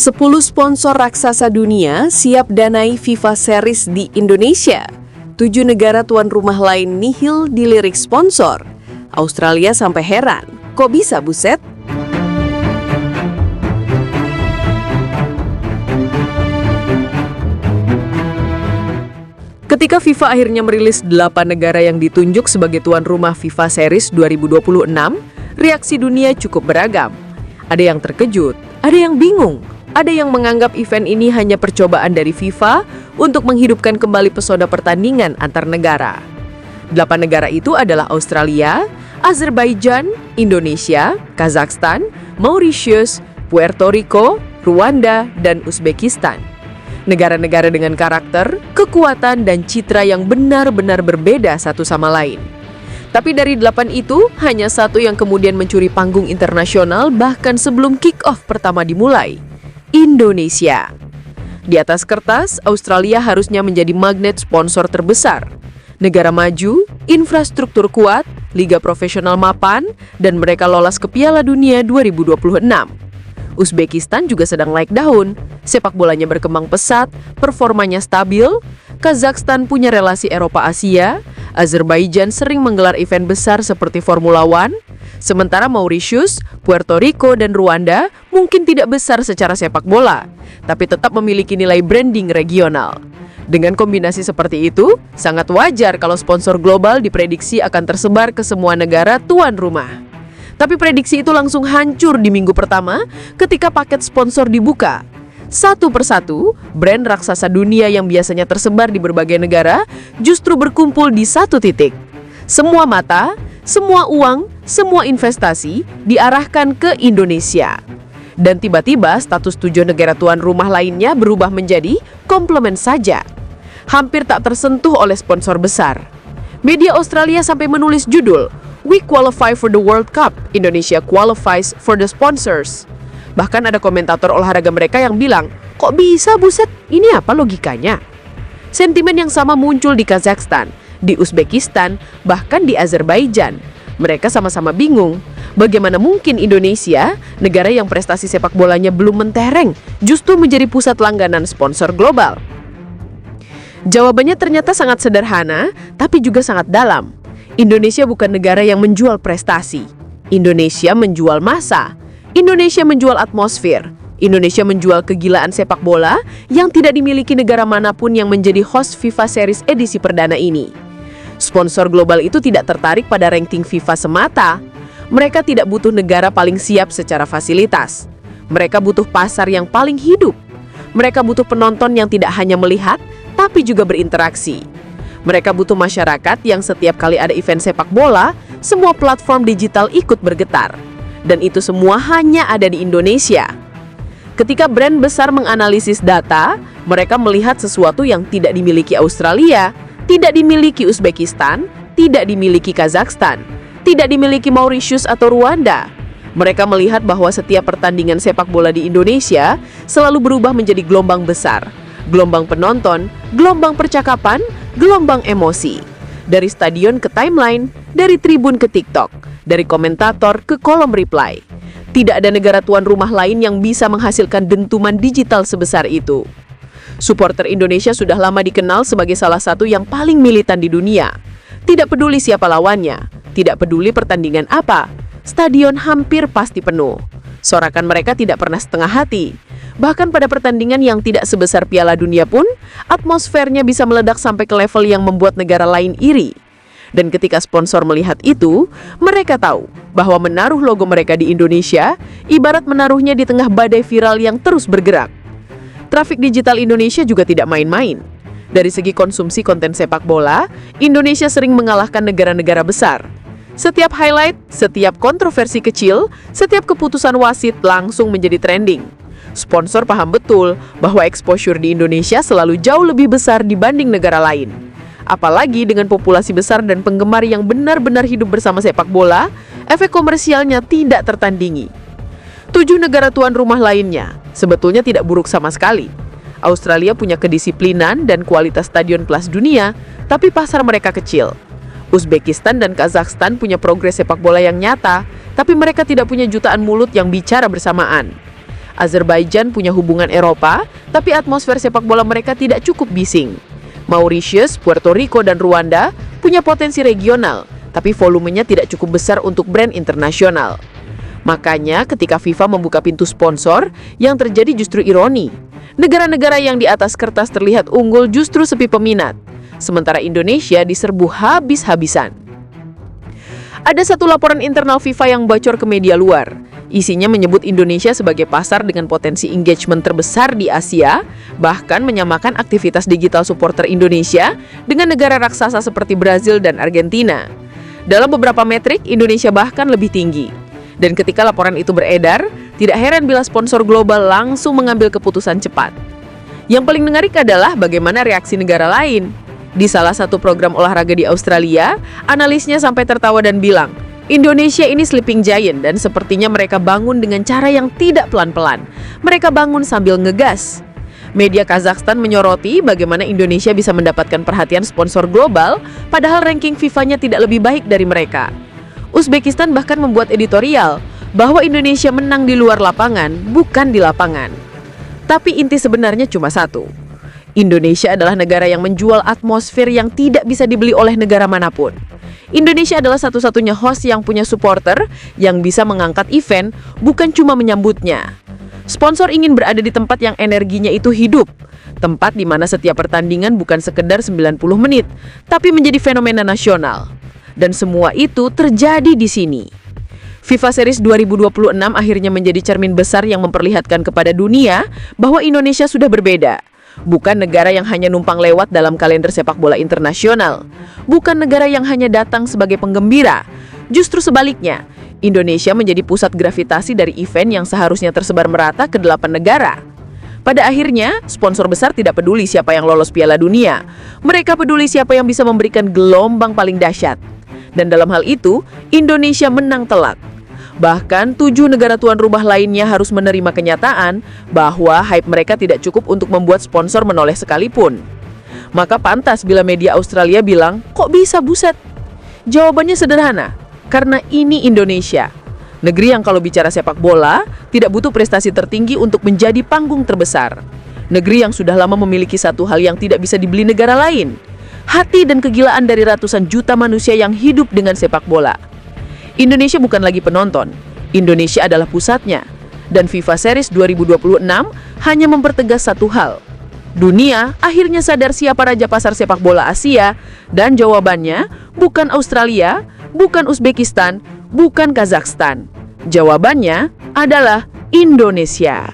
10 sponsor raksasa dunia siap danai FIFA Series di Indonesia. 7 negara tuan rumah lain nihil dilirik sponsor. Australia sampai heran, kok bisa buset? Ketika FIFA akhirnya merilis 8 negara yang ditunjuk sebagai tuan rumah FIFA Series 2026, reaksi dunia cukup beragam. Ada yang terkejut, ada yang bingung, ada yang menganggap event ini hanya percobaan dari FIFA untuk menghidupkan kembali pesona pertandingan antar negara. 8 negara itu adalah Australia, Azerbaijan, Indonesia, Kazakhstan, Mauritius, Puerto Rico, Rwanda, dan Uzbekistan. Negara-negara dengan karakter, kekuatan, dan citra yang benar-benar berbeda satu sama lain. Tapi dari 8 itu, hanya satu yang kemudian mencuri panggung internasional bahkan sebelum kick-off pertama dimulai. Indonesia. Di atas kertas, Australia harusnya menjadi magnet sponsor terbesar. Negara maju, infrastruktur kuat, liga profesional mapan, dan mereka lolos ke Piala Dunia 2026. Uzbekistan juga sedang naik daun, sepak bolanya berkembang pesat, performanya stabil. Kazakhstan punya relasi Eropa-Asia, Azerbaijan sering menggelar event besar seperti Formula One, sementara Mauritius, Puerto Rico, dan Rwanda mungkin tidak besar secara sepak bola, tapi tetap memiliki nilai branding regional. Dengan kombinasi seperti itu, sangat wajar kalau sponsor global diprediksi akan tersebar ke semua negara tuan rumah. Tapi prediksi itu langsung hancur di minggu pertama ketika paket sponsor dibuka. Satu persatu, brand raksasa dunia yang biasanya tersebar di berbagai negara justru berkumpul di satu titik. Semua mata, semua uang, semua investasi diarahkan ke Indonesia. Dan tiba-tiba status 7 negara tuan rumah lainnya berubah menjadi komplement saja. Hampir tak tersentuh oleh sponsor besar. Media Australia sampai menulis judul, "We qualify for the World Cup, Indonesia qualifies for the sponsors." Bahkan ada komentator olahraga mereka yang bilang, kok bisa buset, ini apa logikanya? Sentimen yang sama muncul di Kazakhstan, di Uzbekistan, bahkan di Azerbaijan. Mereka sama-sama bingung, bagaimana mungkin Indonesia, negara yang prestasi sepak bolanya belum mentereng, justru menjadi pusat langganan sponsor global? Jawabannya ternyata sangat sederhana, tapi juga sangat dalam. Indonesia bukan negara yang menjual prestasi. Indonesia menjual massa. Indonesia menjual atmosfer. Indonesia menjual kegilaan sepak bola yang tidak dimiliki negara manapun yang menjadi host FIFA Series edisi perdana ini. Sponsor global itu tidak tertarik pada ranking FIFA semata. Mereka tidak butuh negara paling siap secara fasilitas. Mereka butuh pasar yang paling hidup. Mereka butuh penonton yang tidak hanya melihat, tapi juga berinteraksi. Mereka butuh masyarakat yang setiap kali ada event sepak bola, semua platform digital ikut bergetar. Dan itu semua hanya ada di Indonesia. Ketika brand besar menganalisis data, mereka melihat sesuatu yang tidak dimiliki Australia, tidak dimiliki Uzbekistan, tidak dimiliki Kazakhstan, tidak dimiliki Mauritius atau Rwanda. Mereka melihat bahwa setiap pertandingan sepak bola di Indonesia selalu berubah menjadi gelombang besar. Gelombang penonton, gelombang percakapan, gelombang emosi. Dari stadion ke timeline, dari tribun ke TikTok, dari komentator ke kolom reply. Tidak ada negara tuan rumah lain yang bisa menghasilkan dentuman digital sebesar itu. Supporter Indonesia sudah lama dikenal sebagai salah satu yang paling militan di dunia. Tidak peduli siapa lawannya, tidak peduli pertandingan apa, stadion hampir pasti penuh. Sorakan mereka tidak pernah setengah hati. Bahkan pada pertandingan yang tidak sebesar Piala Dunia pun, atmosfernya bisa meledak sampai ke level yang membuat negara lain iri. Dan ketika sponsor melihat itu, mereka tahu bahwa menaruh logo mereka di Indonesia ibarat menaruhnya di tengah badai viral yang terus bergerak. Trafik digital Indonesia juga tidak main-main. Dari segi konsumsi konten sepak bola, Indonesia sering mengalahkan negara-negara besar. Setiap highlight, setiap kontroversi kecil, setiap keputusan wasit langsung menjadi trending. Sponsor paham betul bahwa exposure di Indonesia selalu jauh lebih besar dibanding negara lain. Apalagi dengan populasi besar dan penggemar yang benar-benar hidup bersama sepak bola, efek komersialnya tidak tertandingi. 7 negara tuan rumah lainnya sebetulnya tidak buruk sama sekali. Australia punya kedisiplinan dan kualitas stadion kelas dunia, tapi pasar mereka kecil. Uzbekistan dan Kazakhstan punya progres sepak bola yang nyata, tapi mereka tidak punya jutaan mulut yang bicara bersamaan. Azerbaijan punya hubungan Eropa, tapi atmosfer sepak bola mereka tidak cukup bising. Mauritius, Puerto Rico, dan Rwanda punya potensi regional, tapi volumenya tidak cukup besar untuk brand internasional. Makanya ketika FIFA membuka pintu sponsor, yang terjadi justru ironi. Negara-negara yang di atas kertas terlihat unggul justru sepi peminat, sementara Indonesia diserbu habis-habisan. Ada satu laporan internal FIFA yang bocor ke media luar. Isinya menyebut Indonesia sebagai pasar dengan potensi engagement terbesar di Asia, bahkan menyamakan aktivitas digital supporter Indonesia dengan negara raksasa seperti Brazil dan Argentina. Dalam beberapa metrik, Indonesia bahkan lebih tinggi. Dan ketika laporan itu beredar, tidak heran bila sponsor global langsung mengambil keputusan cepat. Yang paling menarik adalah bagaimana reaksi negara lain. Di salah satu program olahraga di Australia, analisnya sampai tertawa dan bilang, Indonesia ini sleeping giant dan sepertinya mereka bangun dengan cara yang tidak pelan-pelan. Mereka bangun sambil ngegas. Media Kazakhstan menyoroti bagaimana Indonesia bisa mendapatkan perhatian sponsor global, padahal ranking FIFA-nya tidak lebih baik dari mereka. Uzbekistan bahkan membuat editorial bahwa Indonesia menang di luar lapangan, bukan di lapangan. Tapi inti sebenarnya cuma satu. Indonesia adalah negara yang menjual atmosfer yang tidak bisa dibeli oleh negara manapun. Indonesia adalah satu-satunya host yang punya supporter yang bisa mengangkat event, bukan cuma menyambutnya. Sponsor ingin berada di tempat yang energinya itu hidup. Tempat di mana setiap pertandingan bukan sekedar 90 menit, tapi menjadi fenomena nasional. Dan semua itu terjadi di sini. FIFA Series 2026 akhirnya menjadi cermin besar yang memperlihatkan kepada dunia bahwa Indonesia sudah berbeda. Bukan negara yang hanya numpang lewat dalam kalender sepak bola internasional. Bukan negara yang hanya datang sebagai penggembira. Justru sebaliknya, Indonesia menjadi pusat gravitasi dari event yang seharusnya tersebar merata ke 8 negara. Pada akhirnya, sponsor besar tidak peduli siapa yang lolos Piala Dunia. Mereka peduli siapa yang bisa memberikan gelombang paling dahsyat. Dan dalam hal itu, Indonesia menang telak. Bahkan 7 negara tuan rumah lainnya harus menerima kenyataan bahwa hype mereka tidak cukup untuk membuat sponsor menoleh sekalipun. Maka pantas bila media Australia bilang, kok bisa buset? Jawabannya sederhana, karena ini Indonesia. Negeri yang kalau bicara sepak bola, tidak butuh prestasi tertinggi untuk menjadi panggung terbesar. Negeri yang sudah lama memiliki satu hal yang tidak bisa dibeli negara lain. Hati dan kegilaan dari ratusan juta manusia yang hidup dengan sepak bola. Indonesia bukan lagi penonton, Indonesia adalah pusatnya. Dan FIFA Series 2026 hanya mempertegas satu hal. Dunia akhirnya sadar siapa raja pasar sepak bola Asia, dan jawabannya bukan Australia, bukan Uzbekistan, bukan Kazakhstan. Jawabannya adalah Indonesia.